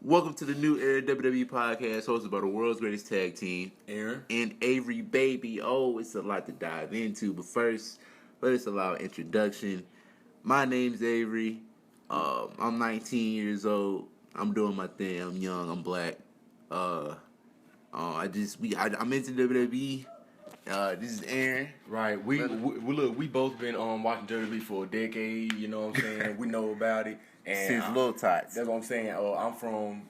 Welcome to the new era WWE podcast hosted by the world's greatest tag team, Aaron. and Avery Baby. Oh, it's a lot to dive into, but first, let us allow an introduction. My name's Avery. I'm 19 years old. I'm doing my thing. I'm young. I'm black. I'm into WWE. This is Aaron. Right. We look. We both been watching WWE for a decade. You know what I'm saying? We know about it. And Since Little Tots. That's what I'm saying. I'm from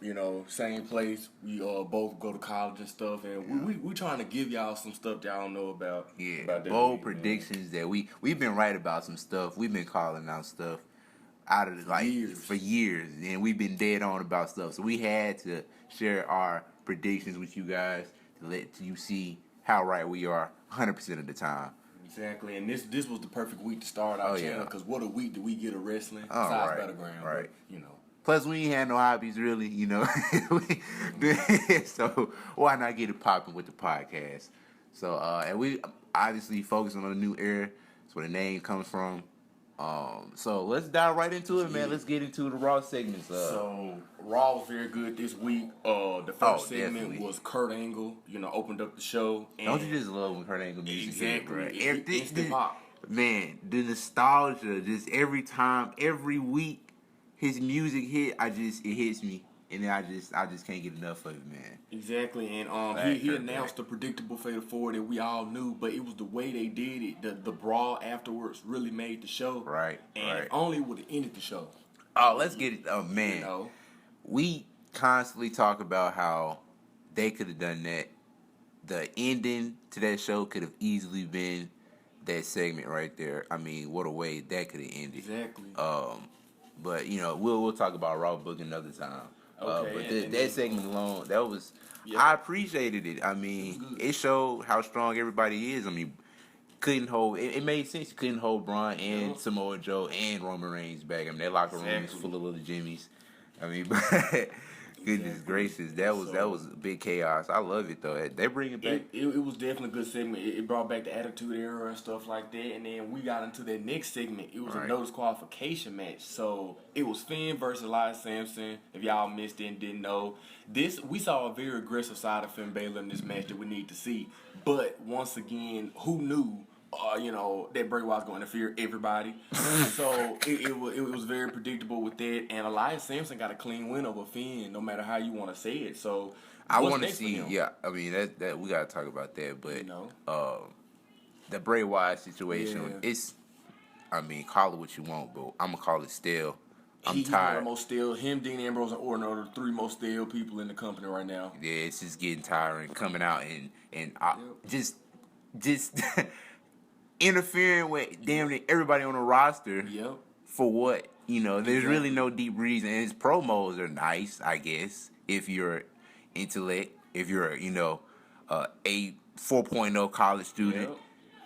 same place. We both go to college and stuff, and we trying to give y'all some stuff y'all don't know about. Yeah, about bold WWE, predictions that we've been right about some stuff. We've been calling out stuff out of for years, and we've been dead on about stuff. So we had to share our predictions with you guys to let you see how right we are 100% of the time. Exactly, and this was the perfect week to start our channel because what a week did we get of wrestling besides Battleground, right? But, Plus, we ain't had no hobbies really, so why not get it popping with the podcast? So, and we obviously focusing on the new era. That's where the name comes from. So let's dive right into it, man. Let's get into the Raw segments. So Raw was very good this week. The first segment was Kurt Angle. Opened up the show. And don't you just love when Kurt Angle music? Exactly. Man, the nostalgia. Just every time, every week, his music hit. It hits me, and then I just can't get enough of it, man. Exactly, and he announced the predictable Fatal 4 that we all knew, but it was the way they did it. The brawl afterwards really made the show. Right. And only would have ended the show. Oh, let's get it. Oh man, we constantly talk about how they could have done that. The ending to that show could have easily been that segment right there. I mean, what a way that could have ended. Exactly. But we'll talk about Raw book another time. Okay. But that segment alone, that was I appreciated it. I mean, it showed how strong everybody is. I mean, couldn't hold. It made sense. You couldn't hold Braun and Samoa Joe and Roman Reigns back. I mean, their locker room is full of little Jimmys. I mean, but goodness gracious, that was big chaos. I love it though. They bring it back. It was definitely a good segment. It brought back the Attitude Era and stuff like that. And then we got into that next segment. It was a no disqualification match. So it was Finn versus Elias Sampson. If y'all missed it and didn't know, we saw a very aggressive side of Finn Balor in this match that we need to see. But once again, who knew? That Bray Wyatt's going to interfere everybody. So it was very predictable with that. And Elias Sampson got a clean win over Finn, no matter how you want to say it. So I want to see. Yeah, I mean that we got to talk about that. But the Bray Wyatt situation, it's. I mean, call it what you want, but I'm gonna call it stale. He's one of the most stale. Him, Dean Ambrose, and Orton are the three most stale people in the company right now. Yeah, it's just getting tiring coming out and just. interfering with damn near everybody on the roster. For what? There's really no deep reason. And his promos are nice, I guess, if you're intellect, if you're, a 4.0 college student,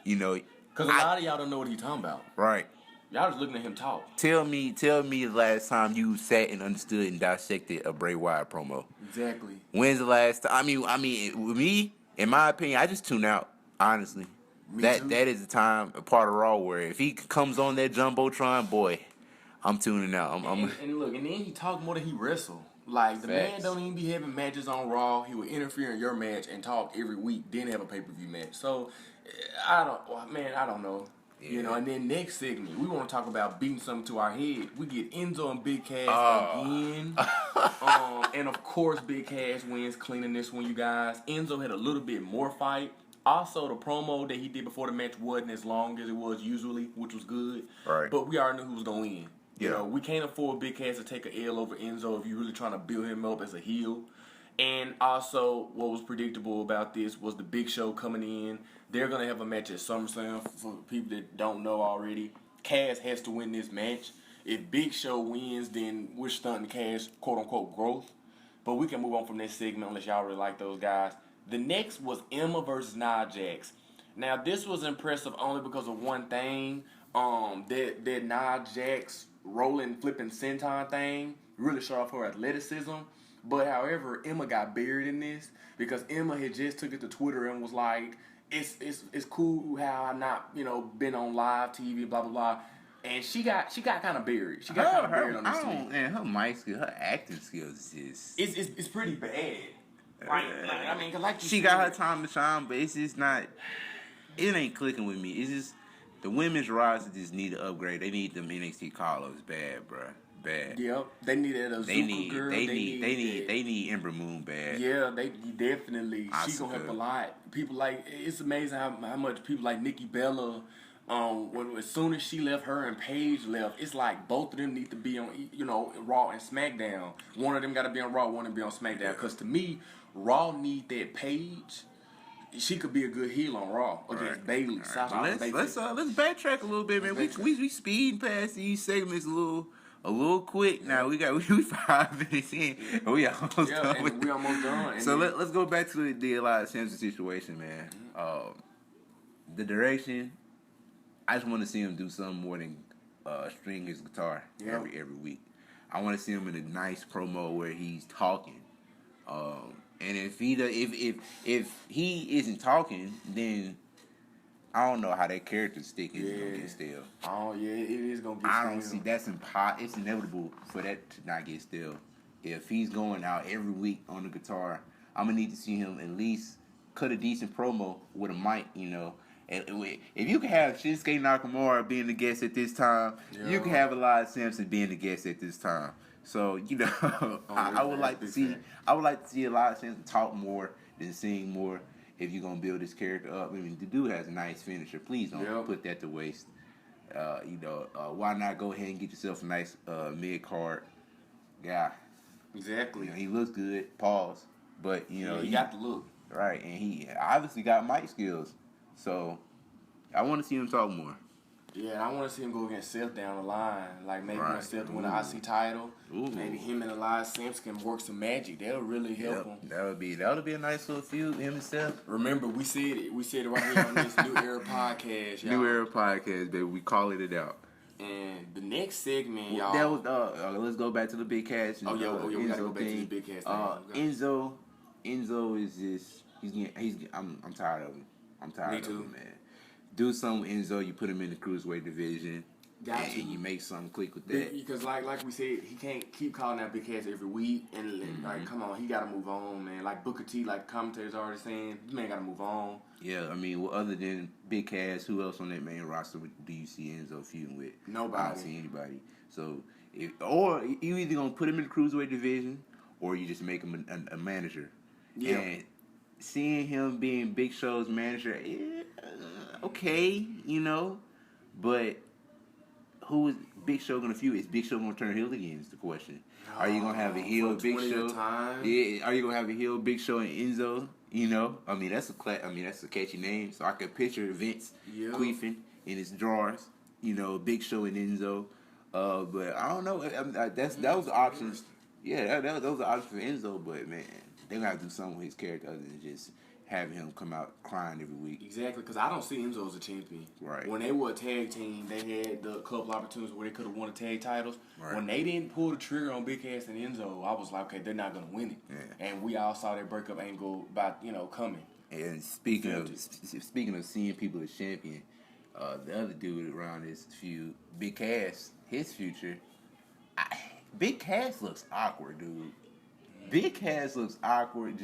Because a lot of y'all don't know what he's talking about. Right. Y'all just looking at him talk. Tell me the last time you sat and understood and dissected a Bray Wyatt promo. Exactly. When's the last time? I mean, with me, in my opinion, I just tune out, honestly. That is the time, a part of Raw, where if he comes on that Jumbotron, boy, I'm tuning out. And look, and then he talk more than he wrestle. Like, the man don't even be having matches on Raw. He would interfere in your match and talk every week, then have a pay-per-view match. So, I don't know. Yeah. And then next segment, we want to talk about beating something to our head. We get Enzo and Big Cass again. And of course, Big Cass wins cleaning this one, you guys. Enzo had a little bit more fight. Also, the promo that he did before the match wasn't as long as it was usually, which was good. Right. But we already knew who was going to win. Yeah. We can't afford Big Cass to take an L over Enzo if you're really trying to build him up as a heel. And also, what was predictable about this was the Big Show coming in. They're going to have a match at SummerSlam for people that don't know already. Cass has to win this match. If Big Show wins, then we're stunting Cass, quote-unquote, growth. But we can move on from this segment unless y'all really like those guys. The next was Emma versus Nia Jax. Now, this was impressive only because of one thing. That Nia Jax rolling, flipping senton thing really showed off her athleticism. But, however, Emma got buried in this because Emma had just took it to Twitter and was like, it's cool how I not, been on live TV, blah, blah, blah. And she got kind of buried. She got kind of buried on this team. And her mic skill, her acting skills is it's pretty bad. I mean, like she got her time to shine, but it's just not. It ain't clicking with me. It's just the women's roster just need to upgrade. They need them NXT call-ups bad, bro. Bad. Yep. They need that Azuka girl. They need Ember Moon bad. Yeah, they definitely. She gonna help a lot. People like it's amazing how much people like Nikki Bella. As soon as she left, her and Paige left. It's like both of them need to be on, Raw and SmackDown. One of them got to be on Raw, one to be on SmackDown. Because to me, Raw need that Paige. She could be a good heel on Raw against Bayley. Right. Let's backtrack a little bit, man. We speeding past these segments a little quick. Now we 5 minutes in, and we almost done. We almost done. So let's go back to the Elias Sampson situation, man. The direction. I just want to see him do something more than string his guitar every week. I want to see him in a nice promo where he's talking. And if he isn't talking, then I don't know how that character stick is gonna get stale. Oh yeah, it is gonna get stale. I don't see that's it's inevitable for that to not get stale. If he's going out every week on the guitar, I'm gonna need to see him at least cut a decent promo with a mic, And if you can have Shinsuke Nakamura being the guest at this time, you can have Elias Sampson being the guest at this time. So I would like to see Elias Sampson talk more than sing more. If you're gonna build this character up, I mean, the dude has a nice finisher. Please don't put that to waste. Why not go ahead and get yourself a nice mid card guy? Exactly. He looks good. Pause. But he got the look. Right, and he obviously got mic skills. So I want to see him talk more. Yeah, I want to see him go against Seth down the line. Like maybe when Seth win the IC title, maybe him and Elias Sampson can work some magic. That'll really help him. That'll be a nice little feud, him and Seth. Remember, we said it right here on this New Era podcast, y'all. New Era podcast, baby. We calling it out. And the next segment, y'all. That was let's go back to the big cast. We gotta go back to the big cast. Enzo is just I'm tired of him. I'm tired of him, man. Do something with Enzo. You put him in the cruiserweight division. And you make something click with that. Because like we said, he can't keep calling out Big Cass every week. And like, come on, he got to move on, man. Like Booker T, like commentators already saying, this man got to move on. Yeah, I mean, other than Big Cass, who else on that main roster do you see Enzo feuding with? Nobody. I don't see anybody. So, or you either gonna put him in the cruiserweight division, or you just make him a manager. Yeah. And seeing him being Big Show's manager, okay, but who is Big Show gonna feud? Is Big Show gonna turn heel again? Is the question. Are you gonna have a heel Big Show? Yeah. Are you gonna have a heel Big Show and Enzo? I mean that's a catchy name. So I could picture Vince queefing in his drawers. Big Show and Enzo. But I don't know. That was the options. Yeah, that was the option for Enzo. But man, they gotta do something with his character other than just having him come out crying every week. Exactly, because I don't see Enzo as a champion. Right. When they were a tag team, they had the couple opportunities where they could have won the tag titles. Right. When they didn't pull the trigger on Big Cass and Enzo, I was like, okay, they're not going to win it. Yeah. And we all saw that breakup angle about, coming. And speaking of seeing people as champion, the other dude around this feud, Big Cass, his future, Big Cass looks awkward, dude. Big Cass looks awkward,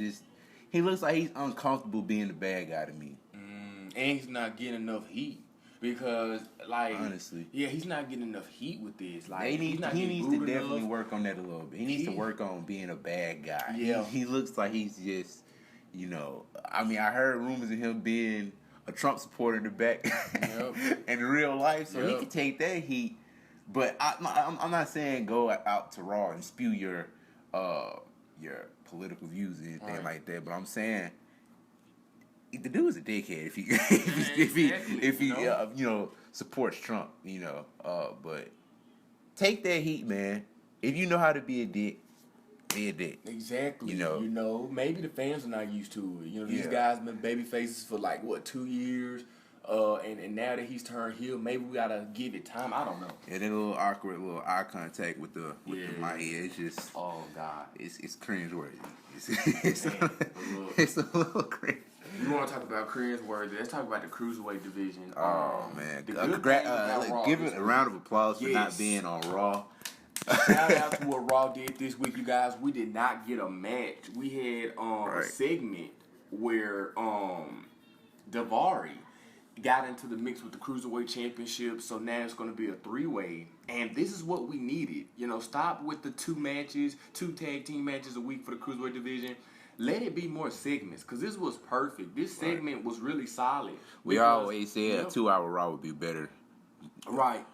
he looks like he's uncomfortable being the bad guy to me. And he's not getting enough heat. Because, honestly, he's not getting enough heat with this. Like, he needs to definitely work on that a little bit. He needs to work on being a bad guy. Yeah. He looks like he's just, I mean, I heard rumors of him being a Trump supporter in the back in real life, so he could take that heat. But I'm not saying go out to Raw and spew your political views or anything like that, but I'm saying the dude is a dickhead if he supports Trump, but take that heat, man. If you know how to be a dick, be a dick. Exactly. Maybe the fans are not used to it. These guys been baby faces for 2 years. And now that he's turned heel, maybe we gotta give it time. I don't know. And then a little awkward, little eye contact with the mic. It's just, oh god, it's cringeworthy. It's a little cringe. You want to talk about cringeworthy? Let's talk about the cruiserweight division. Oh man, Give it a round of applause for not being on Raw. Shout out to what Raw did this week, you guys. We did not get a match. We had a segment where Daivari got into the mix with the Cruiserweight Championship, so now it's going to be a 3-way. And this is what we needed. Stop with the 2 tag team matches a week for the Cruiserweight division. Let it be more segments, because this was perfect. This segment was really solid. We always said a 2-hour Raw would be better. Right.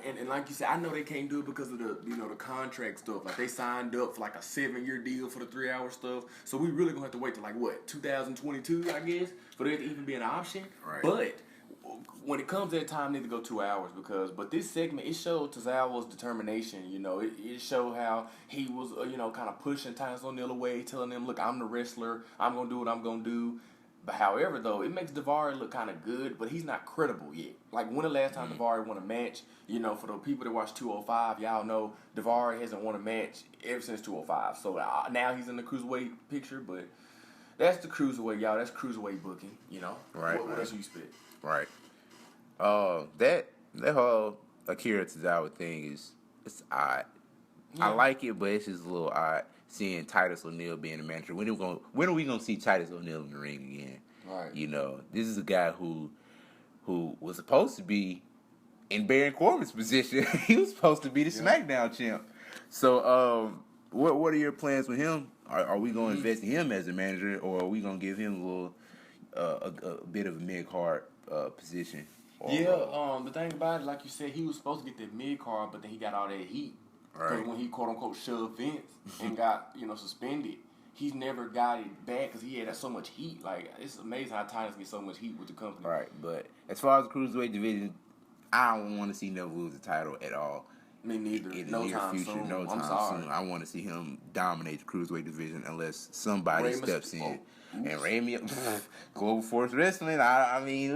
And like you said, I know they can't do it because of the the contract stuff. Like they signed up for like a 7-year deal for the 3-hour stuff. So we really gonna have to wait till 2022, I guess, for there to even be an option. Right. But when it comes to that time, need to go 2 hours but this segment, it showed Tozawa's determination. It showed how he was kind of pushing Titus O'Neil away, telling him, look, I'm the wrestler, I'm gonna do what I'm gonna do. But however, though, it makes Daivari look kind of good, but he's not credible yet. Like, when the last time Daivari won a match, for the people that watch 205, y'all know Daivari hasn't won a match ever since 205. So now he's in the Cruiserweight picture, but that's the Cruiserweight, y'all. That's Cruiserweight booking, Right. What else you spit? Right. That whole Akira Tozawa thing it's odd. Yeah. I like it, but it's just a little odd. Seeing Titus O'Neil being the manager. When are we gonna see Titus O'Neil in the ring again? Right. This is a guy who was supposed to be in Baron Corbin's position. He was supposed to be the Smackdown champ. So, what are your plans with him? Are we gonna invest in him as a manager, or are we gonna give him a little a bit of a mid-card position? The thing about it, like you said, he was supposed to get that mid-card, but then he got all that heat. Because when he quote-unquote shoved Vince and got, suspended, he's never got it back because he had so much heat. Like, it's amazing how Titus gets so much heat with the company. Right, but as far as the Cruiserweight division, I don't want to see Neville lose the title at all. Me neither. In the near future, soon. no time soon. I want to see him dominate the Cruiserweight division unless somebody steps in. And Ray Global Force Wrestling, I mean,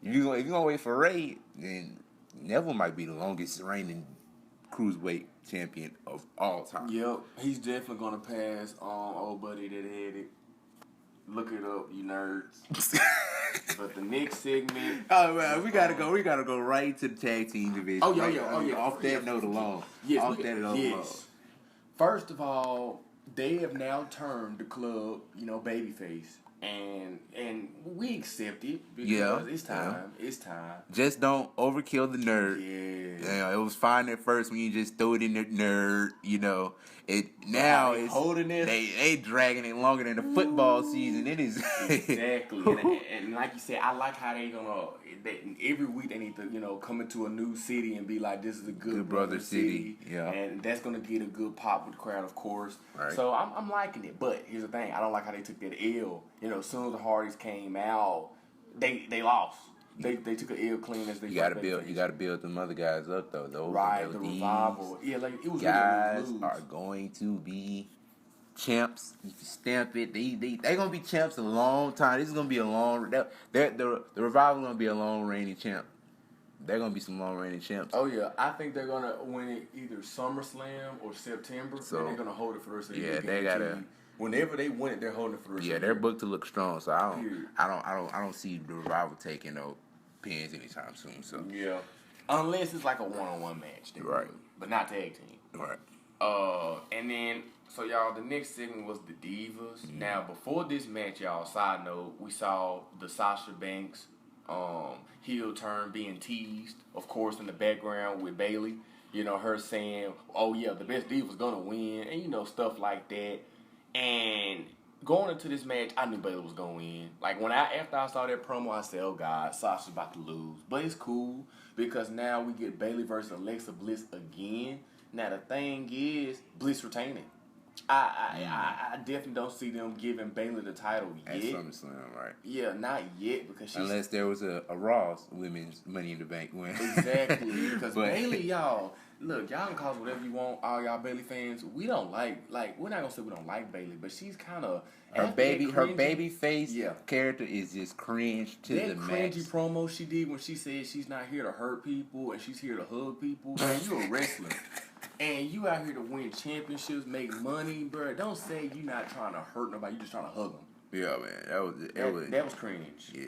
if you're going to wait for Ray, then Neville might be the longest reigning Cruiserweight champion of all time. Yep, he's definitely gonna pass old buddy that had it. Look it up, you nerds. But the next segment. Oh man, we gotta go right to the tag team division. Oh yeah. Off that note alone. Yes. First of all, they have now turned the club, babyface. And we accept it because it's time. Yeah. It's time. Just don't overkill the nerd. Yeah. It was fine at first when you just threw it in the nerd. It now it's holding it. They dragging it longer than the football season. It is exactly. and like you said, I like how they gonna. Every week they need to come into a new city and be like, this is a good brother city. Yeah. And that's gonna get a good pop with the crowd, of course. Right. So I'm liking it. But here's the thing, I don't like how they took that L. As soon as the Hardys came out, they lost. They took an L clean as they. You gotta build them other guys up though. Those the revival. Yeah, like it was guys really are going to be champs. If you stamp it, they gonna be champs a long time. This is gonna be a long. The revival gonna be a long reigning champ. They're gonna be some long reigning champs. Oh yeah, I think they're gonna win it either SummerSlam or September. So and they're gonna hold it for the rest of the year. Yeah, they gotta. Whenever they win it, they're holding it for the rest of the year. Yeah, they're booked to look strong. So I don't see the revival taking no pins anytime soon. So yeah, unless it's like a one-on-one match. Right. But not tag team. Right. And then so y'all, the next segment was the Divas. Mm-hmm. Now before this match, y'all, side note, we saw the Sasha Banks heel turn being teased, of course, in the background with Bayley. Her saying, "Oh yeah, the best Diva's gonna win," and stuff like that. And going into this match, I knew Bayley was gonna win. Like after I saw that promo, I said, "Oh God, Sasha's about to lose." But it's cool because now we get Bayley versus Alexa Bliss again. Now the thing is, Bliss retaining. I definitely don't see them giving Bayley the title yet. At SummerSlam, right? Yeah, not yet because she's unless there was a Raw women's Money in the Bank win. Exactly, because Bayley, y'all, look, y'all can call us whatever you want, all y'all Bayley fans. We don't like we're not gonna say we don't like Bayley, but she's kind of her baby face character is just cringe to the max. That cringy promo she did when she said she's not here to hurt people and she's here to hug people. Man, you a wrestler. And you out here to win championships, make money, bro. Don't say you not trying to hurt nobody. You just trying to hug them. Yeah, man. That was cringe. Yeah.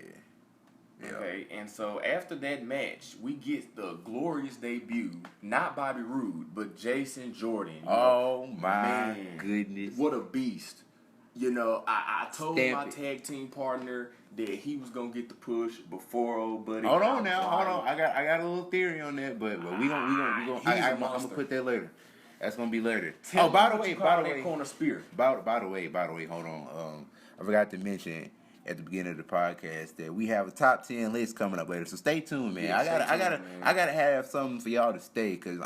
Okay, and so after that match, we get the glorious debut, not Bobby Roode, but Jason Jordan. Oh, my goodness. What a beast. You know, I told my tag team partner that he was going to get the push before old buddy. Hold on. I got a little theory on that, but we gonna I'm gonna put that later. That's gonna be later. By the way, corner spear. By the way, hold on. I forgot to mention at the beginning of the podcast that we have a top 10 list coming up later. So stay tuned, man. Yeah, I gotta have something for y'all to stay because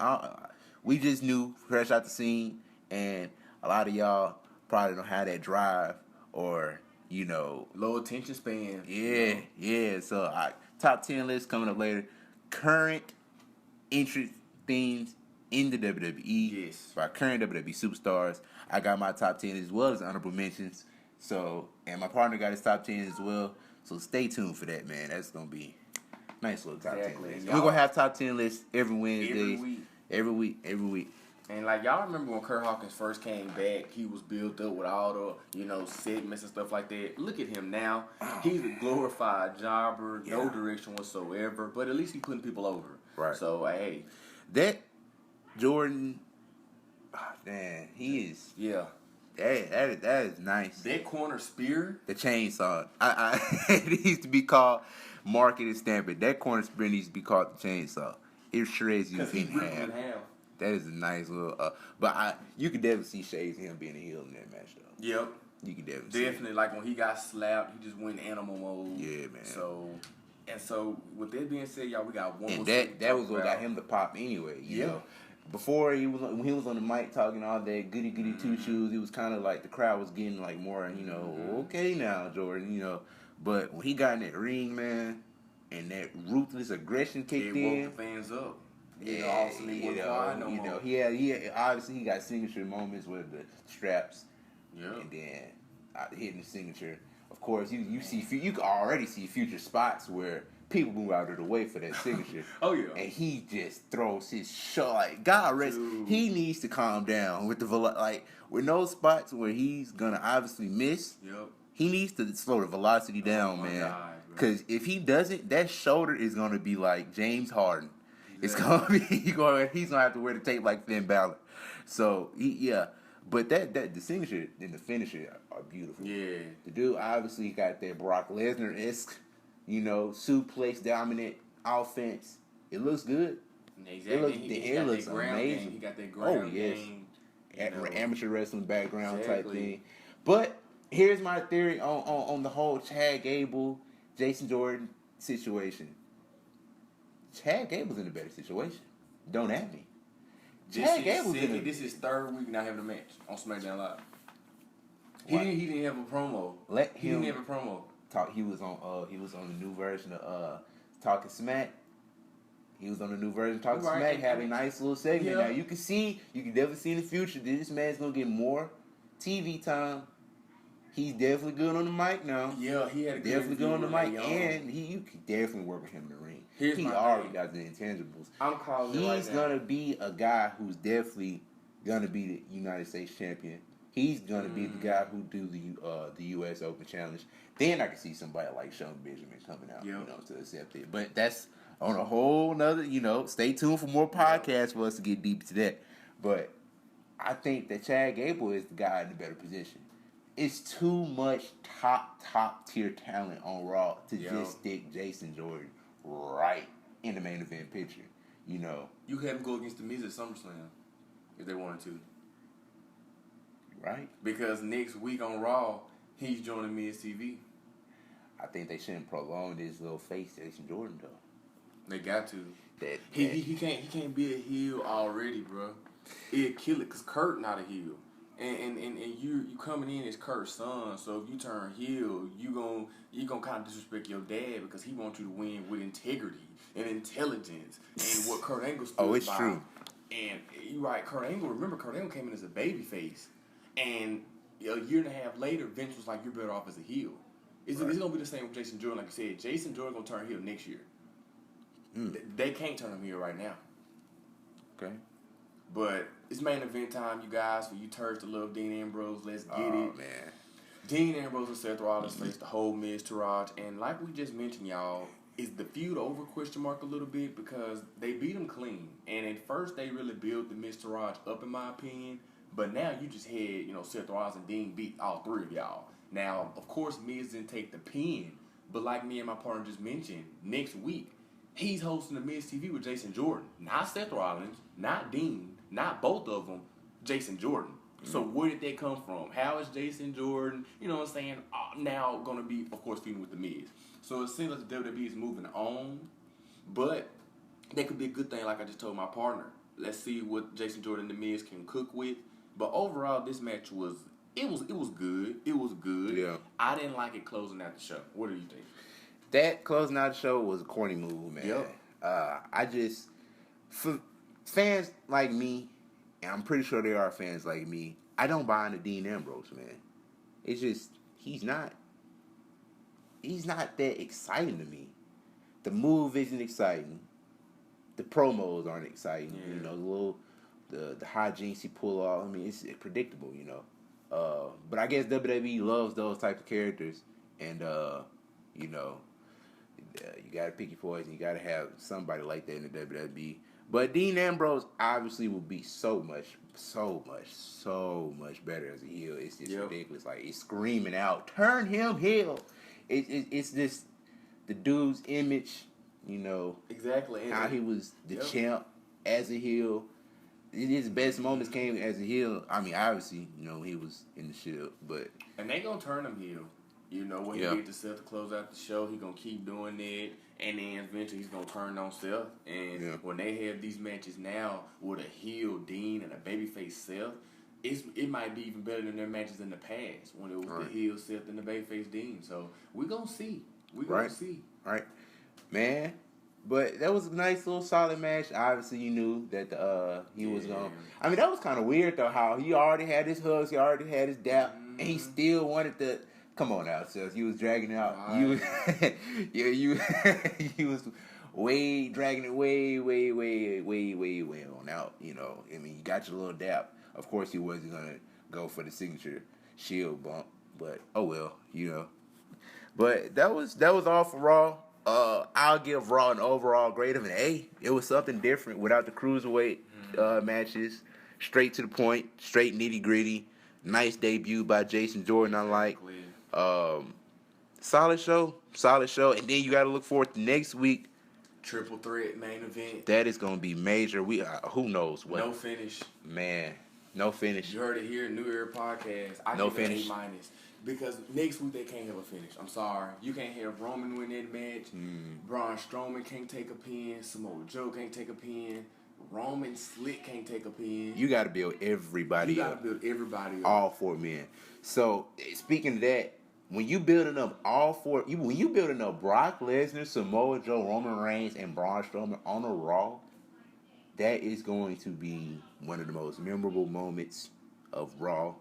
we just knew fresh out the scene, and a lot of y'all probably don't have that drive or low attention span. Yeah. So top 10 list coming up later. Current entrance themes in the WWE. Yes. By current WWE superstars. I got my top 10 as well as honorable mentions. So, and my partner got his top 10 as well. So stay tuned for that, man. That's gonna be a nice little top 10 list. We're gonna have top 10 lists every Wednesday. Every week. And like y'all remember when Kurt Hawkins first came back, he was built up with all the segments and stuff like that. Look at him now. He's a glorified jobber, no direction whatsoever. But at least he's putting people over. Right. So hey, that Jordan, man, he is. Yeah. That is nice. That corner spear, the chainsaw. It needs to be called marketed stamping. That corner spear needs to be called the chainsaw. It shreds you in half. That is a nice little. But you could definitely see shades of him being a heel in that match, though. Yep. You could definitely like when he got slapped, he just went animal mode. Yeah, man. So with that being said, y'all, we got one. And that was what got him to pop anyway. You know? Before when he was on the mic talking all that goody two shoes, it was kind of like the crowd was getting like more, okay now, Jordan, But when he got in that ring, man, and that ruthless aggression kicked in, it woke the fans up. He obviously he got signature moments with the straps, and then hitting the signature. Of course, you can already see future spots where people move out of the way for that signature. Oh yeah, and he just throws his shot. Like God rest, he needs to calm down with with those spots where he's gonna obviously miss. Yep. He needs to slow the velocity down, man. Because if he doesn't, that shoulder is gonna be like James Harden. It's gonna be he's gonna have to wear the tape like Finn Balor. So but the signature and the finisher are beautiful. Yeah, the dude obviously got that Brock Lesnar-esque, suplex dominant offense. It looks good. Exactly. It looks amazing. He got that ground game. Amateur wrestling background type thing. But here's my theory on the whole Chad Gable, Jason Jordan situation. Chad Gable's in a better situation. Don't at me. This is third week not having a match on SmackDown Live. He didn't have a promo. He didn't have a promo. He was on the new version of Talking Smack. He was on the new version of Talking Smack, having a nice little segment. Yeah. Now you can definitely see in the future that this man's gonna get more TV time. He's definitely good on the mic now. Yeah, he had a definitely good on the mic, and you can definitely work with him in the ring. He already got the intangibles. I'm calling it He's gonna be a guy who's definitely gonna be the United States champion. He's gonna be the guy who do the U.S. Open Challenge. Then I can see somebody like Sean Benjamin coming out, to accept it. But that's on a whole nother, stay tuned for more podcasts for us to get deep to that. But I think that Chad Gable is the guy in the better position. It's too much top tier talent on Raw to just stick Jason Jordan right in the main event picture. You could have him go against the Miz at SummerSlam if they wanted to. Right. Because next week on Raw, he's joining Miz TV. I think they shouldn't prolong this little face Jason Jordan though. They got to. He can't be a heel already, bro. It'll kill it because Kurt not a heel. And you coming in as Kurt's son, so if you turn heel, you gonna kind of disrespect your dad because he wants you to win with integrity and intelligence and what Kurt Angle stood Oh, it's by. true. And you right, Kurt Angle. Remember, Kurt Angle came in as a babyface, and a year and a half later, Vince was like, "You're better off as a heel." It's gonna be the same with Jason Jordan, like you said. Jason Jordan gonna turn heel next year. They can't turn him heel right now. Okay. But it's main event time, you guys. For you turds to love Dean Ambrose, let's get it. Oh, man. Dean Ambrose and Seth Rollins face the whole Miz Taraj. And like we just mentioned, y'all, is the feud over a little bit because they beat him clean. And at first, they really built the Miz Taraj up, in my opinion. But now you just had, Seth Rollins and Dean beat all three of y'all. Now, of course, Miz didn't take the pin. But like me and my partner just mentioned, next week, he's hosting the Miz TV with Jason Jordan. Not Seth Rollins, not Dean, not both of them, Jason Jordan. So where did that come from? How is Jason Jordan, now going to be, of course, feuding with the Miz? So it seems like the WWE is moving on, but that could be a good thing, like I just told my partner. Let's see what Jason Jordan and the Miz can cook with. But overall, this match was good. It was good. Yeah. I didn't like it closing out the show. What do you think? That closing out the show was a corny move, man. Yep. For fans like me, and I'm pretty sure there are fans like me, I don't buy into Dean Ambrose, man. It's just, he's not that exciting to me. The move isn't exciting. The promos aren't exciting. Yeah. The hijinks he pull off. I mean, it's predictable, But I guess WWE loves those types of characters, and you gotta pick your poison. You gotta have somebody like that in the WWE. But Dean Ambrose obviously will be so much better as a heel. It's just ridiculous. Like, it's screaming out, "Turn him heel!" It's just the dude's image, Exactly. how he was the champ as a heel. His best moments came as a heel. I mean, obviously, he was in the Shield, but and they gonna turn him heel. When he get to Seth to close out the show, he gonna keep doing it, and then eventually he's gonna turn on Seth. And when they have these matches now with a heel Dean and a babyface Seth, it might be even better than their matches in the past when it was the heel Seth and the babyface Dean. So we gonna see. See. Right, man. But that was a nice little solid match. Obviously, you knew that he was going. I mean, that was kind of weird though. How he already had his hugs, he already had his dap, and he still wanted to. Come on now, Seth. You was dragging it out. Right. You was dragging it way on out. I mean, you got your little dap. Of course, he wasn't gonna go for the signature Shield bump, but oh well, But that was all for Raw. I'll give Raw an overall grade of an A. It was something different without the cruiserweight matches. Straight to the point, straight nitty gritty. Nice debut by Jason Jordan. I like. Solid show, and then you got to look forward to next week. Triple threat main event. That is going to be major. We who knows what? No finish. Man, no finish. You heard it here, New Era Podcast. I no give it finish. A- because next week they can't have a finish. I'm sorry, you can't have Roman win that match. Braun Strowman can't take a pin. Samoa Joe can't take a pin. Roman Slick can't take a pin. You got to build everybody up. All four men. So speaking of that. When you building up when you building up Brock Lesnar, Samoa Joe, Roman Reigns, and Braun Strowman on a Raw, that is going to be one of the most memorable moments of Raw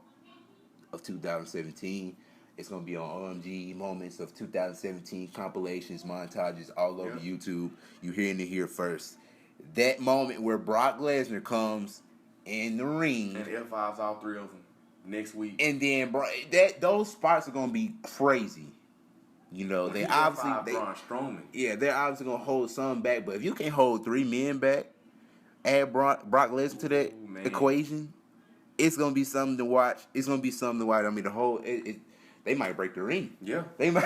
of 2017. It's going to be on OMG Moments of 2017 compilations, montages all over YouTube. You hearing it here first. That moment where Brock Lesnar comes in the ring and F5s all three of them. Next week, and then those spots are gonna be crazy. They obviously Braun Strowman. Yeah, they're obviously gonna hold some back, but if you can hold three men back, add Brock Lesnar to that equation, it's gonna be something to watch. I mean, the whole they might break the ring. Yeah, they might.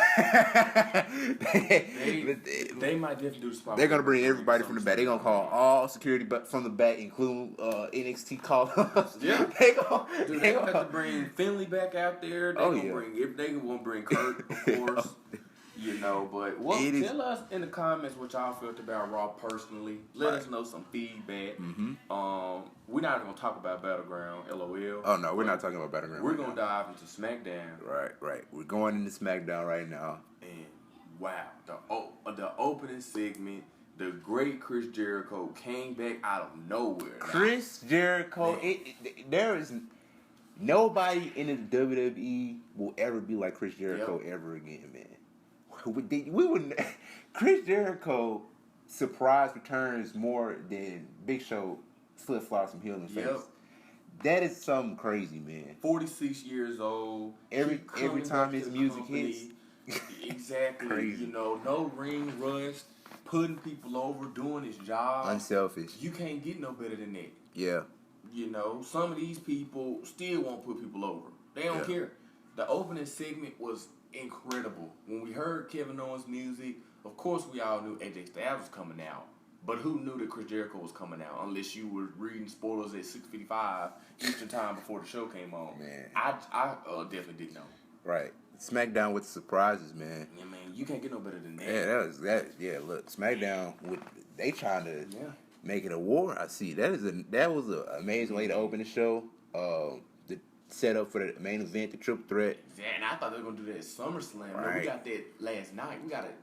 they might definitely do the spot. They're gonna bring everybody from the back. They're gonna call all security from the back, including NXT call-ups. Yeah, they gonna have to bring Finley back out there. They gonna bring Kurt, of course. You know, but tell us in the comments what y'all felt about Raw personally. Let us know some feedback. We're not gonna talk about Battleground, LOL. Oh no, we're not talking about Battleground. We're gonna dive into SmackDown. Right. We're going into SmackDown right now. And wow, the opening segment, the great Chris Jericho came back out of nowhere. Chris Jericho, there is nobody in the WWE will ever be like Chris Jericho ever again, man. We wouldn't. Chris Jericho surprise returns more than Big Show flip flops from heel and face. That is something crazy, man. 46 years old. Every time his music hits, exactly. Crazy. You know, no ring rust, putting people over, doing his job. Unselfish. You can't get no better than that. Yeah. You know, some of these people still won't put people over. They don't care. The opening segment was incredible. When we heard Kevin Owens' music, of course we all knew AJ Styles was coming out. But who knew that Chris Jericho was coming out? Unless you were reading spoilers at 6:55 Eastern time before the show came on. Man, I definitely didn't know. Right, SmackDown with surprises, man. Yeah, man, you can't get no better than that. Yeah, Yeah, look, SmackDown they trying to make it a war. I see that was an amazing way to open the show. The setup for the main event, the triple threat. Yeah, and I thought they were gonna do that at SummerSlam. Right. Man, we got that last night. We got it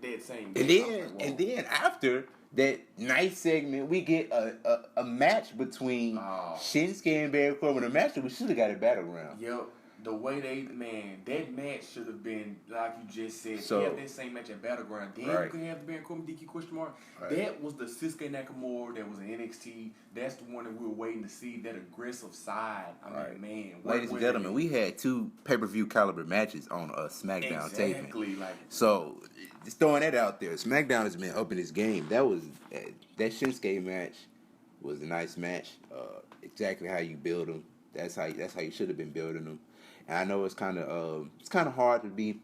that same day. And then after that nice segment, we get a match between Shinsuke and Baron Corbin. A match that we should have got at Battleground. Yep. The way that match should have been, like you just said, have that same match at Battleground. Then you could have the Baron Corbin DQ question mark. Right. That was the Shinsuke Nakamura that was in NXT. That's the one that we were waiting to see, that aggressive side. I mean, man. Ladies and gentlemen, we had 2 pay-per-view caliber matches on a SmackDown taping. Exactly. So, just throwing that out there, SmackDown has been up in this game. That Shinsuke match was a nice match. Exactly how you build them. That's how you should have been building them. And I know it's kind of hard to be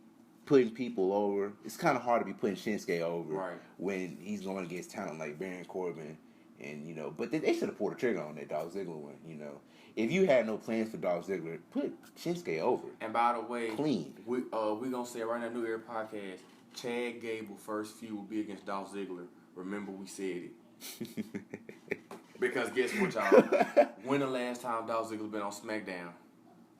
putting people over. It's kind of hard to be putting Shinsuke over when he's going against talent like Baron Corbin, and But they should have pulled the trigger on that Dolph Ziggler one. If you had no plans for Dolph Ziggler, put Shinsuke over. And by the way, clean. We gonna say right now, New Era Podcast, Chad Gable first feud will be against Dolph Ziggler. Remember we said it. Because guess what, y'all? When the last time Dolph Ziggler been on SmackDown?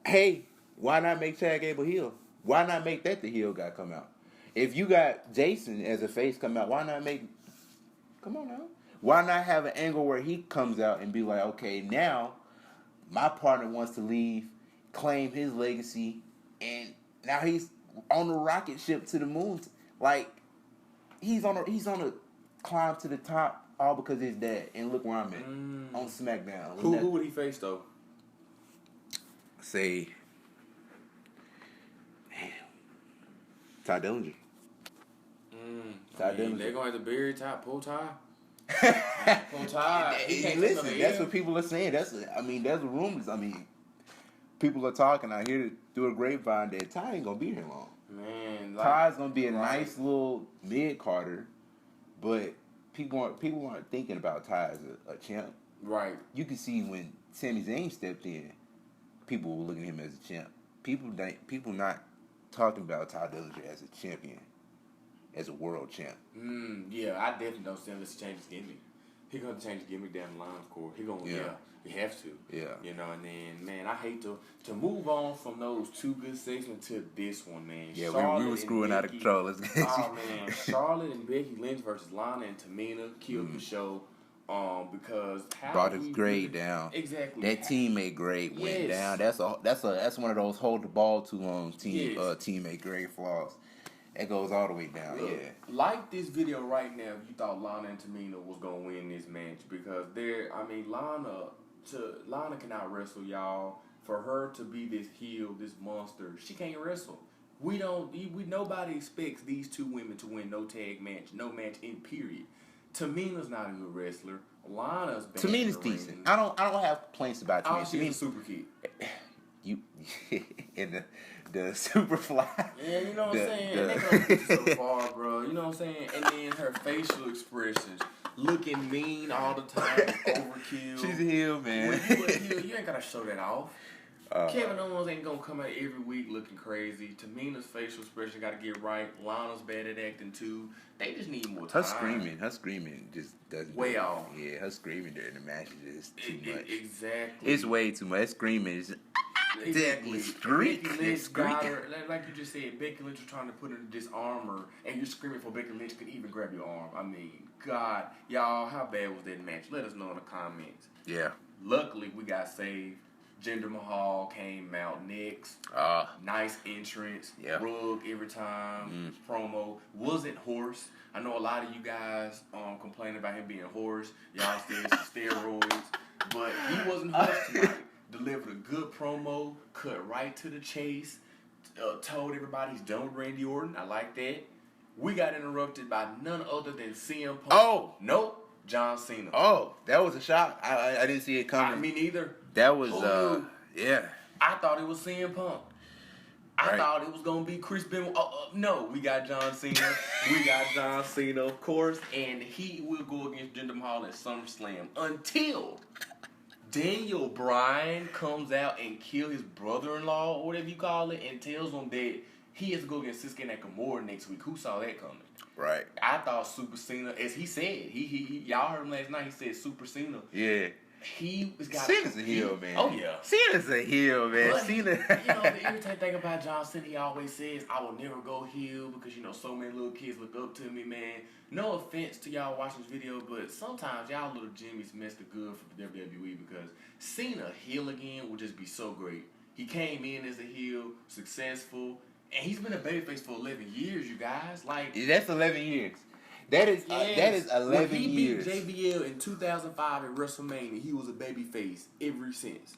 Hey, why not make Chad Gable heel? Why not make that the heel guy come out? If you got Jason as a face come out, why not make... Come on now. Why not have an angle where he comes out and be like, okay, now my partner wants to leave, claim his legacy, and now he's on the rocket ship to the moon. Like, he's on a climb to the top all because of his dad. And look where I'm at on SmackDown. Who would he face though? Say, Ty Dillinger. Ty Dillinger. They're going to bury Ty, pull Ty. Pull Ty. Listen, that's what people are saying. There's rumors. People are talking. I hear through a grapevine that Ty ain't gonna be here long. Man, Ty's gonna be a nice little mid Carter, but people aren't thinking about Ty as a champ. Right. You can see when Sami Zayn stepped in, people were looking at him as a champ. People not talking about Ty Dillinger as a champion, as a world champ. Yeah, I definitely don't see him to change his gimmick. He gonna change his gimmick down the line, of course. He gonna, he have to. Yeah. And then, man, I hate to move on from those 2 good segments to this one, man. Yeah, we were screwing out of control. Let's get man, Charlotte and Becky Lynch versus Lana and Tamina killed the show. Because brought his grade down. Exactly. That teammate grade went down. That's one of those hold the ball too long teammate grade flaws. It goes all the way down. Look, like this video right now if you thought Lana and Tamina was gonna win this match, because Lana cannot wrestle, y'all. For her to be this heel, this monster, she can't wrestle. Nobody expects these 2 women to win no tag match, no match in period. Tamina's not a good wrestler. Lana's bad. Tamina's decent. I don't have complaints about Tamina. She's a super kid. You in the super fly. Yeah, you know what I'm saying? They're gonna get so far, bro. You know what I'm saying? And then her facial expressions, looking mean all the time, overkill. She's a heel, man. When you a heel, you ain't gotta show that off. Kevin Owens ain't gonna come out every week looking crazy. Tamina's facial expression got to get right. Lana's bad at acting too. They just need more time. Her screaming just doesn't. Way off. Yeah, her screaming during the match is just too much. Exactly. It's way too much. Screaming is. Exactly. Becky Lynch got her, like you just said, Becky Lynch was trying to put her in this armor, and you're screaming for Becky Lynch could even grab your arm. I mean, God, y'all, how bad was that match? Let us know in the comments. Yeah. Luckily, we got saved. Jinder Mahal came out next. Nice entrance. Yeah. Rug every time. Promo. Wasn't hoarse. I know a lot of you guys complain about him being hoarse. Y'all said it's steroids. But he wasn't hoarse tonight. Delivered a good promo. Cut right to the chase. Told everybody he's done with Randy Orton. I like that. We got interrupted by none other than CM Punk. Oh! Nope. John Cena. Oh, that was a shock. I didn't see it coming. Me neither. That was, yeah. I thought it was CM Punk. I thought it was going to be Chris Benoit. No, we got John Cena. We got John Cena, of course. And he will go against Jinder Mahal at SummerSlam until Daniel Bryan comes out and kill his brother-in-law, or whatever you call it, and tells him that he has to go against Sasuke Nakamura next week. Who saw that coming? Right. I thought Super Cena, as he said, he y'all heard him last night, he said Super Cena. Yeah. Cena's a heel, man. Oh, yeah. Cena's a heel, man. But, Cena. the irritating thing about John Cena, he always says, I will never go heel because, so many little kids look up to me, man. No offense to y'all watching this video, but sometimes y'all little Jimmys miss the good for the WWE because Cena heel again would just be so great. He came in as a heel, successful, and he's been a babyface for 11 years, you guys. That's 11 years. That is 11 when he years. Beat JBL in 2005 at WrestleMania, he was a babyface ever since.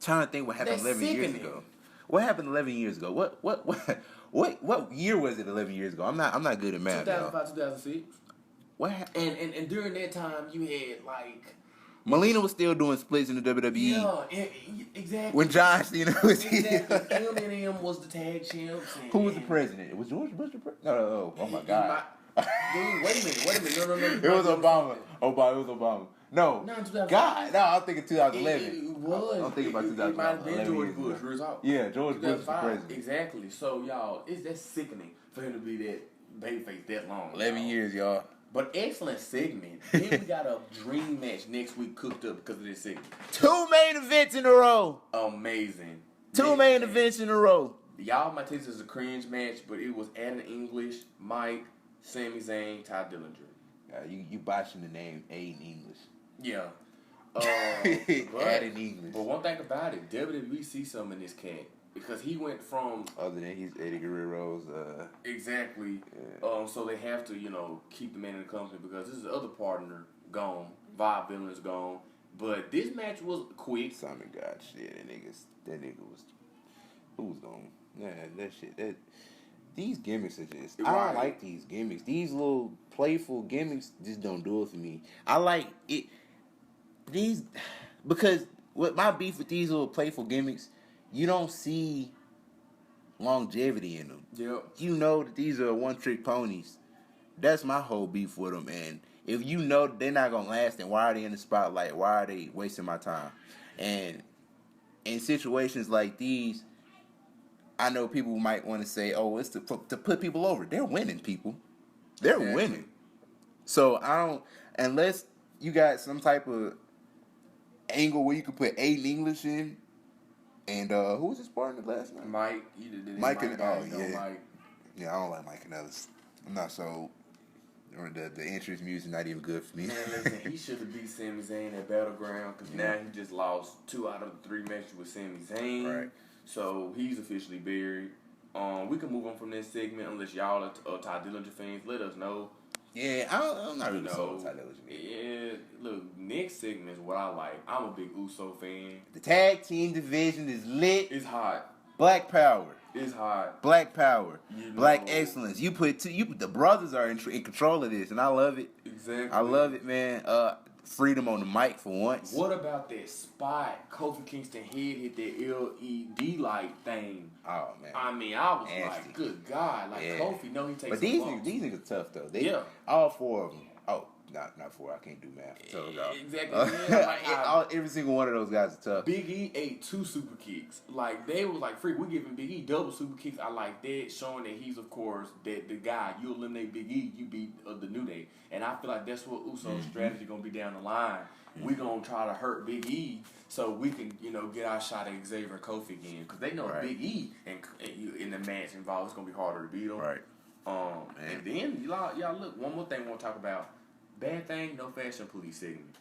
Trying to think what happened 11 years ago. What happened 11 years ago? What year was it 11 years ago? I'm not good at math. 2005, 2006. What happened? And during that time, you had Melina was still doing splits in the WWE. Yeah, exactly. When John Cena was here. Eminem was the tag champs. Who was the president? Was George Bush the president? No. Oh my God. Dude, wait a minute. No. It was Obama. It was Obama. No. God. No, I'm thinking 2011. It was. I'm thinking about 2011. It might have been George Bush. Yeah, George Bush was the president. Exactly. So, y'all, that's sickening for him to be that babyface that long. 11 years, y'all. But excellent segment. Then we got a dream match next week cooked up because of this segment. 2 main events in a row. Amazing. 2 main events in a row. Y'all might take this as a cringe match, but it was Adam English, Mike, Sami Zayn, Ty Dillinger. You botching the name Aiden English. Yeah. Aiden English. But one thing about it, WWE see something in this cat. Because he went from... Other than he's Eddie Guerrero's... Exactly. Yeah. So they have to, keep the man in the company because this is the other partner gone. Vibe Villain's gone. But this match was quick. Simon God, shit. That nigga was... Who was gone? Yeah, that shit. These gimmicks are just... I don't like these gimmicks. These little playful gimmicks just don't do it for me. I like it... Because what my beef with these little playful gimmicks... You don't see longevity in them. Yep. You know that these are one-trick ponies. That's my whole beef with them. And if you know they're not going to last, then why are they in the spotlight? Why are they wasting my time? And in situations like these, I know people might want to say, oh, it's to put people over. They're winning, people. They're winning. So I don't, unless you got some type of angle where you can put Aiden English in, and who was his partner last night? Mike. Mike and Mike. Yeah, I don't like Mike and Ellis. I'm not so. The entrance music not even good for me. Man, listen, he should have beat Sami Zayn at Battleground because now he just lost 2 out of the 3 matches with Sami Zayn. Right. So he's officially buried. We can move on from this segment unless y'all are Ty Dillinger fans. Let us know. Yeah, I'm not really sold Ty Dillinger. Yeah, look, next segment is what I like. I'm a big Uso fan. The tag team division is lit. It's hot. Black power. It's hot. Black power. Black excellence. You put the brothers are in control of this, and I love it. Exactly. I love it, man. Freedom on the mic for once. What about that spot Kofi Kingston hit that LED light thing? Oh man. I mean, I was nasty. Like, good God, Kofi, he takes. But these niggas tough though. Yeah. All 4 of them. Oh, Not 4. I can't do math. So, Exactly. Every single one of those guys are tough. Big E ate 2 super kicks. Like, they was like, freak, we giving Big E double super kicks. I like that, showing that he's, of course, the guy. You eliminate Big E, you beat the New Day. And I feel like that's what Uso's strategy going to be down the line. We going to try to hurt Big E so we can, get our shot at Xavier and Kofi again. Because they know Big E and in the match involved, it's going to be harder to beat them. Right. And then, y'all look, one more thing we want to talk about. Bad thing, no fashion police segment.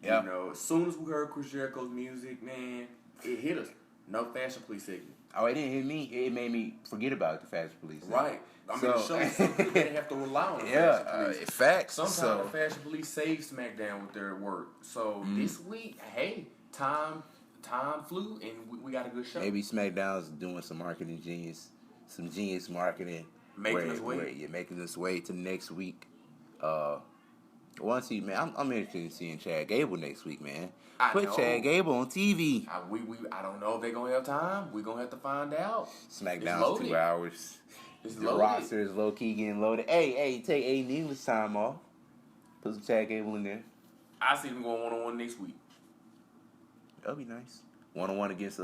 Yeah. As soon as we heard Chris Jericho's music, man, it hit us. No fashion police segment. Oh, it didn't hit me. It made me forget about the fashion police segment. Right. I mean, the show's so good they didn't have to rely on the fashion police. Facts. Sometimes the fashion police save SmackDown with their work. So this week, hey, time flew, and we got a good show. Maybe SmackDown's doing some marketing genius marketing. Making its way to next week. Man, I'm interested in seeing Chad Gable next week, man. Put Chad Gable on TV. I don't know if they're going to have time. We're going to have to find out. SmackDown's 2 hours. The loaded. roster is low-key getting loaded. Hey, take A English time off. Put some Chad Gable in there. I see them going one-on-one next week. That'll be nice. One-on-one against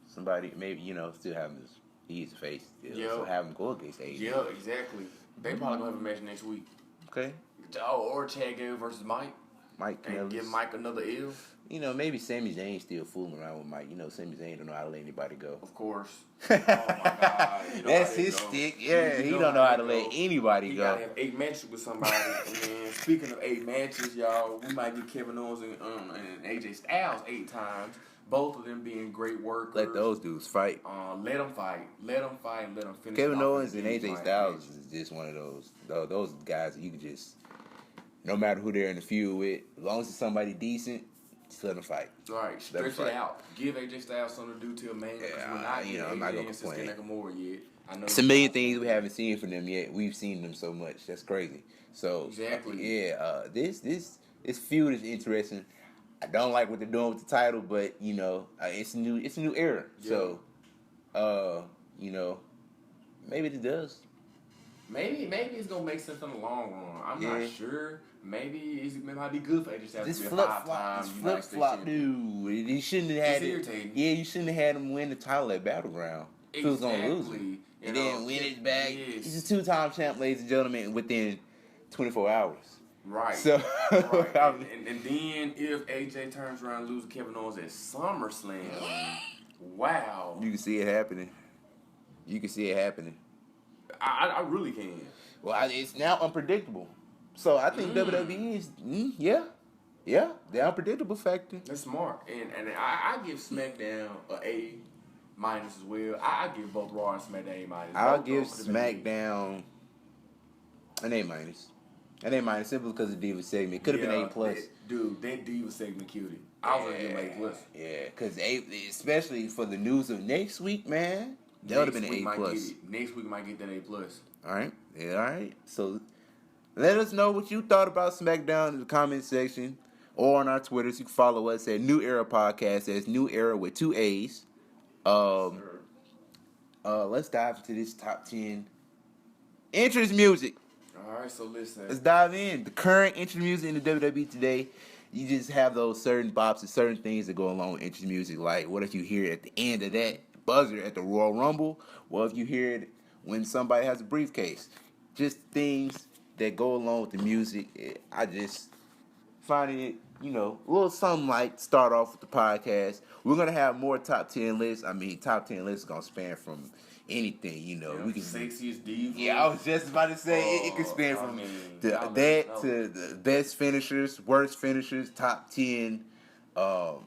somebody, maybe, still having his... He's a face. So have him go against AJ. Yeah, exactly. They probably going to have a match next week. Okay. Or Chad Gable versus Mike. And give Mike another L. Maybe Sami Zayn still fooling around with Mike. Sami Zayn don't know how to let anybody go. Of course. Oh, my God. That's his stick. Yeah, he don't know how to let anybody go. You got to have 8 matches with somebody. And speaking of 8 matches, y'all, we might get Kevin Owens and AJ Styles 8 times. Both of them being great workers. Let those dudes fight. Let them fight. Let them finish. Kevin Owens and AJ Styles is just one of those guys that you can just, no matter who they're in the feud with, as long as it's somebody decent, just let them fight. Right, stretch it out. Give AJ Styles something to do till Mania. I'm not gonna complain. Yet. It's a million things we haven't seen from them yet. We've seen them so much. That's crazy. So exactly. This feud is interesting. I don't like what they're doing with the title, but it's a new era. Yeah. So, maybe it does. Maybe it's gonna make sense in the long run. I'm not sure. Maybe it might be good for AJ Styles to be a 5-time United States champion. Dude. You shouldn't have had irritating. Yeah, you shouldn't have had him win the title at Battleground. Exactly. He was gonna lose it. And then win it back. Yes. He's a 2-time champ, ladies and gentlemen, within 24 hours. Right. So, right. And then if AJ turns around and loses Kevin Owens at SummerSlam, wow. You can see it happening. I really can. Well, it's now unpredictable. So I think WWE is, the unpredictable factor. That's smart. And I give SmackDown an A- as well. I give both Raw and SmackDown A-. I'll give SmackDown an A-. And they minus simply because of Diva segment. Could have been A+. That Diva segment killed it. I was gonna give A+. Yeah, because especially for the news of next week, man, that would have been an A+. Next week might get that A+. All right. Yeah, all right. So let us know what you thought about SmackDown in the comment section or on our Twitters. You can follow us at New Era Podcast. That's New Era with 2 A's. Let's dive into this top 10 entrance music. All right, so listen. Let's dive in. The current entrance music in the WWE today, you just have those certain bops and certain things that go along with entrance music. Like, what if you hear it at the end of that buzzer at the Royal Rumble? What if you hear it when somebody has a briefcase? Just things that go along with the music. I just find it, a little something like start off with the podcast. We're going to have more top 10 lists. I mean, top 10 lists going to span from anything, we can sexiest diva. Yeah, I was just about to say it could span from that to the best finishers, worst finishers, top 10, top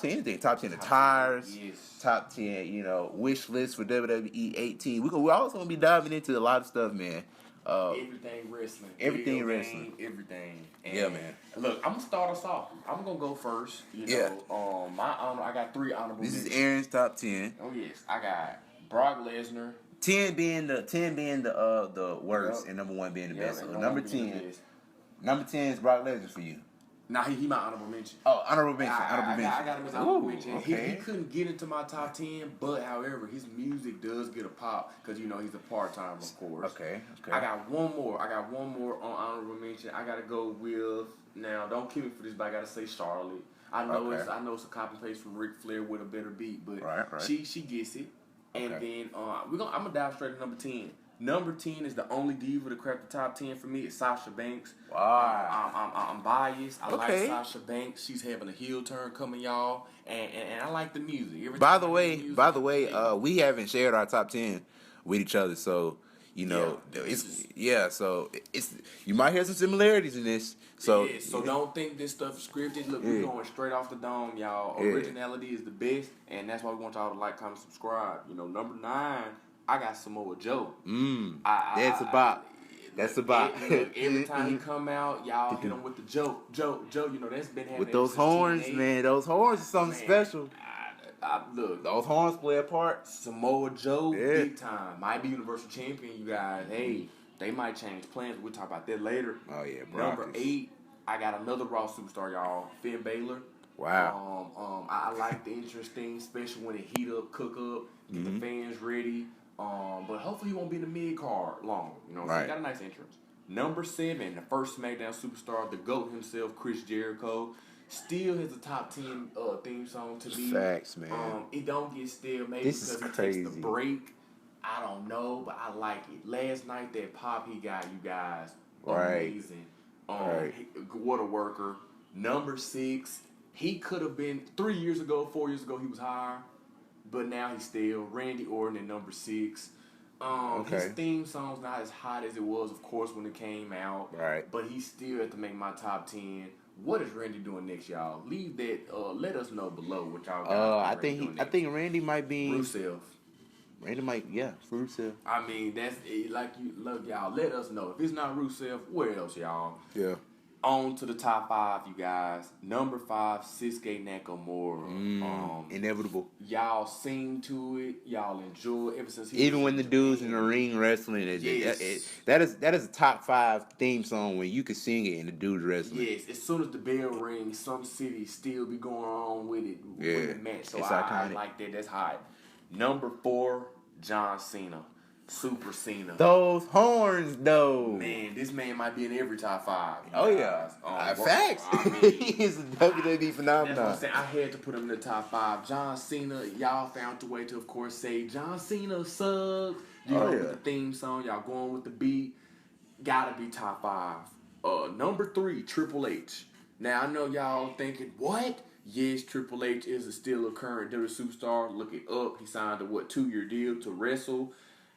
10 anything, top 10 attires, top 10, wish list for WWE 18. We're also gonna be diving into a lot of stuff, man. Everything wrestling. Everything. And yeah, man. Look, I'm gonna start us off. I'm gonna go first. I got 3 honorable mentions. This is Aaron's top 10. Oh yes, I got Brock Lesnar. 10 being the worst, and number 1 being the best. So number 10 is Brock Lesnar for you. Nah, he my honorable mention. Oh, honorable mention. I got him as honorable mention. Okay. He couldn't get into my top 10, but however, his music does get a pop because you know he's a part-timer, of course. Okay. I got one more on honorable mention. I gotta go with now. Don't kill me for this, but I gotta say Charlotte. I know it's a copy paste from Ric Flair with a better beat, but right. she gets it. And then I'm gonna dive straight to number 10. Number 10 is the only diva to crack the top 10 for me. It's Sasha Banks. Wow. I'm biased. I like Sasha Banks. She's having a heel turn coming, y'all, and I like the music. By the way, we haven't shared our top 10 with each other, so you know so it's you might have some similarities in this. So don't think this stuff is scripted. Look, we're going straight off the dome, y'all. Originality is the best, and that's why we want y'all to like, comment, subscribe. You know, number 9. I got Samoa Joe. That's a bop. That's a bop. Every time he come out, y'all hit him with the Joe. You know, that's been happening with those horns, man. Those horns are something special. Look, those horns play a part. Samoa Joe, big time. Might be Universal Champion, you guys. Hey, they might change plans. We'll talk about that later. Oh, yeah, bro. Number 8, I got another Raw superstar, y'all. Finn Balor. Wow. I like the interesting, especially when it heat up, cook up, get the fans ready. But hopefully he won't be in the mid card long. You know, so he got a nice entrance. Number 7, the first SmackDown superstar, the GOAT himself, Chris Jericho, still has a top 10 theme song to me. Facts, man. It don't get stale, maybe this because is crazy. He takes the break. I don't know, but I like it. Last night that pop he got, you guys, amazing. What a worker. Number 6, he could have been 4 years ago, he was higher. But now he's still Randy Orton at number 6. His theme song's not as hot as it was, of course, when it came out. Right. But he still had to make my top 10. What is Randy doing next, y'all? Leave that. Let us know below what y'all got. I think Randy might be Rusev. Randy might, Rusev. I mean, that's like you. Look, y'all. Let us know if it's not Rusev. Where else, y'all? Yeah. On to the top 5, you guys. Number 5, Shinsuke Nakamura. Inevitable. Y'all sing to it. Y'all enjoy it ever since even when the dudes in the ring wrestling. That is a top 5 theme song when you can sing it and the dudes wrestling. Yes, as soon as the bell rings, some cities still be going on with it. Yeah, with the match. So it's I like that. That's hot. Number 4, John Cena. Super Cena. Those horns, though. Man, this man might be in every top 5. Oh, yeah. Facts. He's a WWE phenomenon. That's what I'm saying. I had to put him in the top 5. John Cena, y'all found the way to, of course, say John Cena sucks. With the theme song, y'all going with the beat. Gotta be top 5. Number 3, Triple H. Now, I know y'all thinking, what? Yes, Triple H is still a current WWE superstar. Look it up. He signed a 2-year deal to wrestle.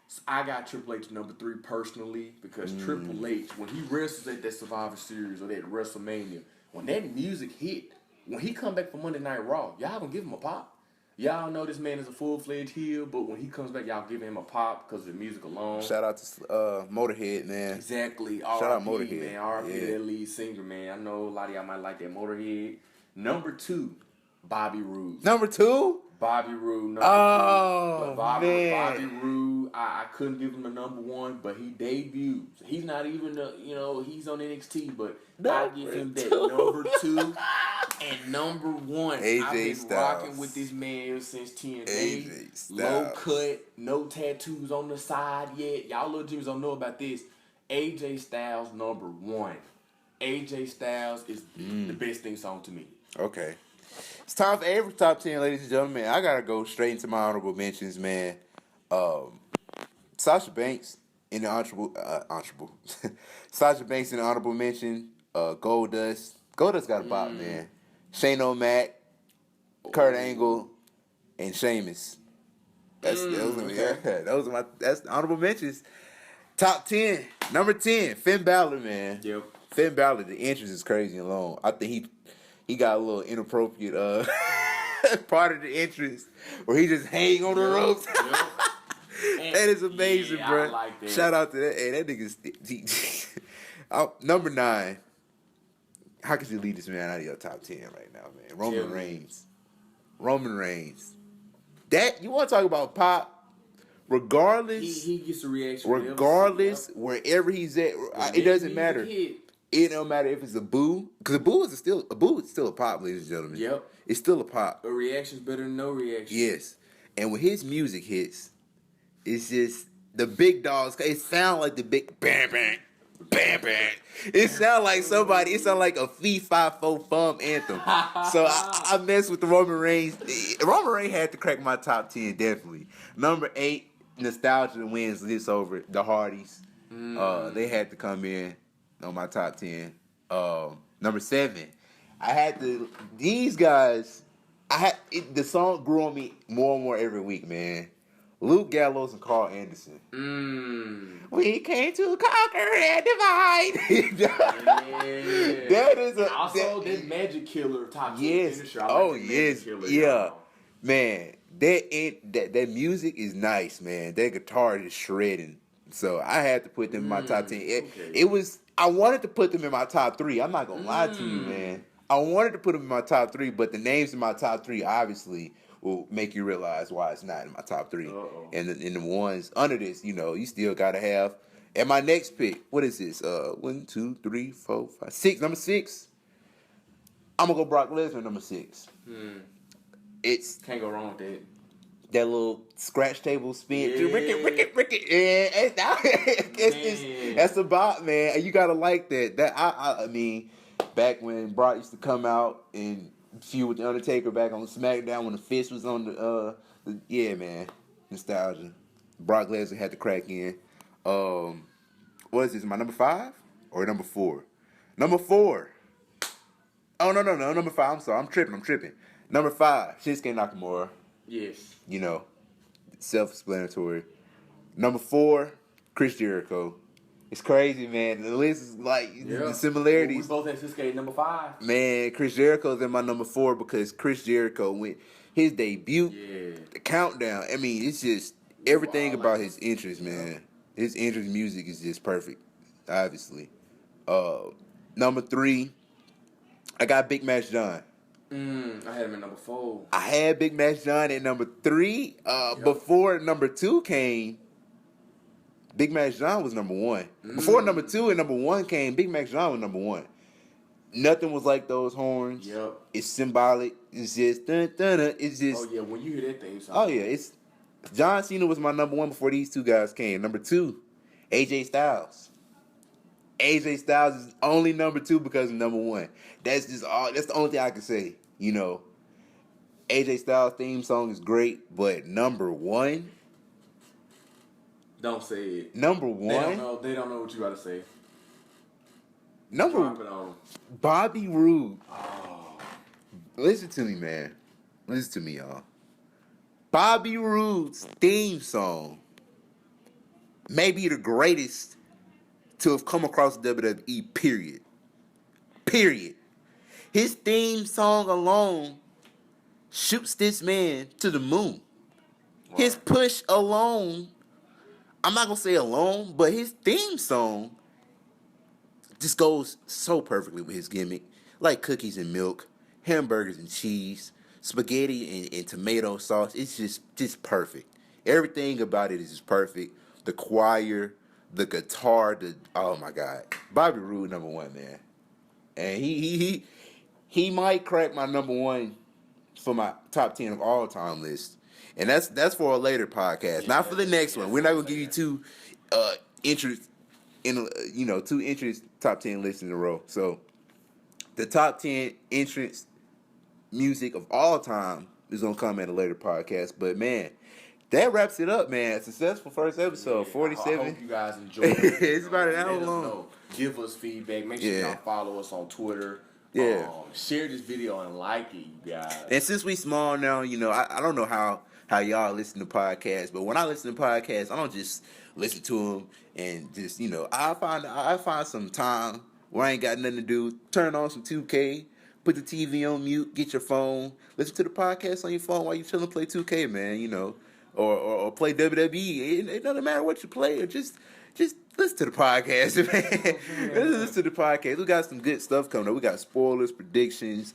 So I got Triple H number 3 personally because Triple H, when he wrestles at that Survivor Series or that WrestleMania, when that music hit, when he come back for Monday Night Raw, y'all gonna give him a pop. Y'all know this man is a full-fledged heel, but when he comes back, y'all give him a pop because of the music alone. Shout out to Motorhead, man. Exactly. Shout out Motorhead. Man. R.I.P. to that lead singer, man. I know a lot of y'all might like that Motorhead. Number 2, Bobby Roode. Number 2? Bobby Roode, number 2. Man. Bobby Roode, I couldn't give him a number 1, but he debuts. He's not even, he's on NXT, but I give him that number 2 and number 1. AJ I've been Styles. rocking with this man since TNA. Low cut, no tattoos on the side yet. Y'all little Jimmys don't know about this. AJ Styles, number 1. AJ Styles is the best theme song to me. Okay. It's time for every top 10, ladies and gentlemen. I gotta go straight into my honorable mentions, man. Sasha Banks in the honorable Sasha Banks in the honorable mention. Goldust got a bop, man. Shane O'Mac, Kurt Angle, and Sheamus. That's the honorable mentions. Top 10, number 10, Finn Balor, man. Yep. Finn Balor, the entrance is crazy and long. I think he got a little inappropriate part of the entrance where he just hang on the ropes. That is amazing, bro. I like that. Shout out to that. Hey, that nigga's number 9. How could you leave this man out of your top 10 right now, man? Roman Reigns. That you want to talk about pop? Regardless, he gets a reaction. Regardless, wherever he's at, it doesn't matter. It don't matter if it's a boo, because a boo is still a pop, ladies and gentlemen. Yep. It's still a pop. A reaction's better than no reaction. Yes. And when his music hits, it's just the big dogs. It sounds like the big bam bam bam bam. It sounds like somebody. It sounds like a fee fi fo fum anthem. So I mess with the Roman Reigns. Roman Reigns had to crack my top 10 definitely. Number 8, Nostalgia wins this over the Hardys. They had to come in on my top 10. Number 7, I had to. These guys. The song grew on me more and more every week, man. Luke Gallows and Carl Anderson. We came to conquer and divide. Yeah. That is a also that Magic Killer top 10 yes. finisher. Yes. Killer, yeah. Man, that music is nice, man. That guitar is shredding. So I had to put them in my top 10. It was. I wanted to put them in my top 3. I'm not gonna lie to you, man. I wanted to put them in my top 3, but the names in my top 3 obviously will make you realize why it's not in my top 3. And the ones under this, you still gotta have. And my next pick, what is this? 1, 2, 3, 4, 5, 6. Number 6. I'm gonna go Brock Lesnar. Number 6. It's can't go wrong with that. That little scratch table spin. Yeah. Ricket. Yeah, that's about, man. And you gotta like that. I mean, back when Brock used to come out and feud with the Undertaker back on Smackdown when the fist was on the yeah, man, nostalgia. Brock Lesnar had to crack in. What is this? My number 5 or number 4? Number 4. Oh no, number 5. I'm sorry, I'm tripping. Number 5, Shinsuke Nakamura. Yes. Self-explanatory. Number 4, Chris Jericho. It's crazy, man. The list is like the similarities. Well, we both had Shinsuke number 5. Man, Chris Jericho's in my number 4 because Chris Jericho went his debut, the countdown. I mean, it's just everything about his entrance, man. His entrance music is just perfect, obviously. Number 3, I got Big Match John. I had him at number 4. I had Big Match John at number 3. Before number 2 came, Big Match John was number 1. Before number 2 and number 1 came, Big Match John was number 1. Nothing was like those horns. Yep. It's symbolic. It's just dun, dun, dun. It's just. Oh yeah, when you hear that thing. Oh yeah, it's John Cena was my number 1 before these two guys came. Number 2, AJ Styles. AJ Styles is only number 2 because of number 1. That's just all. That's the only thing I can say. AJ Styles theme song is great, but number 1. Don't say it. Number 1. They don't know what you got to say. Number Bobby Roode. Oh. Listen to me, man. Listen to me, y'all. Bobby Roode's theme song may be the greatest to have come across WWE, period. Period. His theme song alone shoots this man to the moon. Wow. His push alone, I'm not going to say alone, but his theme song just goes so perfectly with his gimmick. Like cookies and milk, hamburgers and cheese, spaghetti and tomato sauce. It's just perfect. Everything about it is just perfect. The choir, the guitar, oh my God. Bobby Roode, number 1, man. And he might crack my number 1 for my top 10 of all time list. And that's for a later podcast. Yeah, not for the next one. We're not gonna give you two entrance top 10 lists in a row. So the top 10 entrance music of all time is gonna come at a later podcast. But man, that wraps it up, man. Successful first episode, 47. I hope you guys enjoyed it. It's about an hour long. Give us feedback. Make sure y'all follow us on Twitter. Yeah. Share this video and like it, you guys. And since we small now, I don't know how y'all listen to podcasts, but when I listen to podcasts, I don't just listen to them and just, I find some time where I ain't got nothing to do. Turn on some 2K, put the TV on mute, get your phone, listen to the podcast on your phone while you chilling, play 2K, man, or play WWE. It doesn't matter what you play, or just listen to the podcast, man. Listen to the podcast. We got some good stuff coming up. We got spoilers, predictions,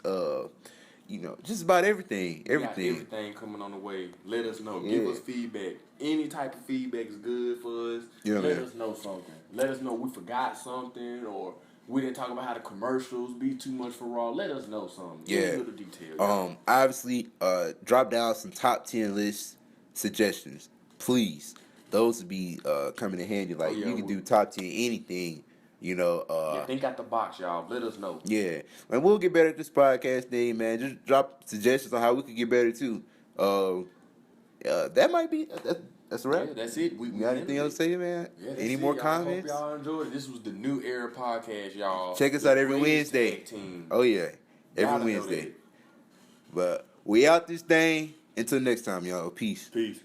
just about everything. Everything coming on the way. Let us know. Give us feedback. Any type of feedback is good for us. Let us know something. Let us know we forgot something or We didn't talk about how the commercials be too much for Raw. Let us know something. Yeah. Little detail. Obviously, drop down some top 10 list suggestions, please. Those would be coming in handy. Like you can do top 10 anything. You know. Think out the box, y'all. Let us know. Yeah, and we'll get better at this podcast thing, man. Just drop suggestions on how we could get better too. That might be that's a wrap. Yeah, that's it. We got anything else to say, man? Yeah, Any more comments? I hope y'all enjoyed it. This was the New Era podcast, y'all. Check us out every Wednesday. Oh yeah, every Wednesday. But we out this thing. Until next time, y'all. Peace. Peace.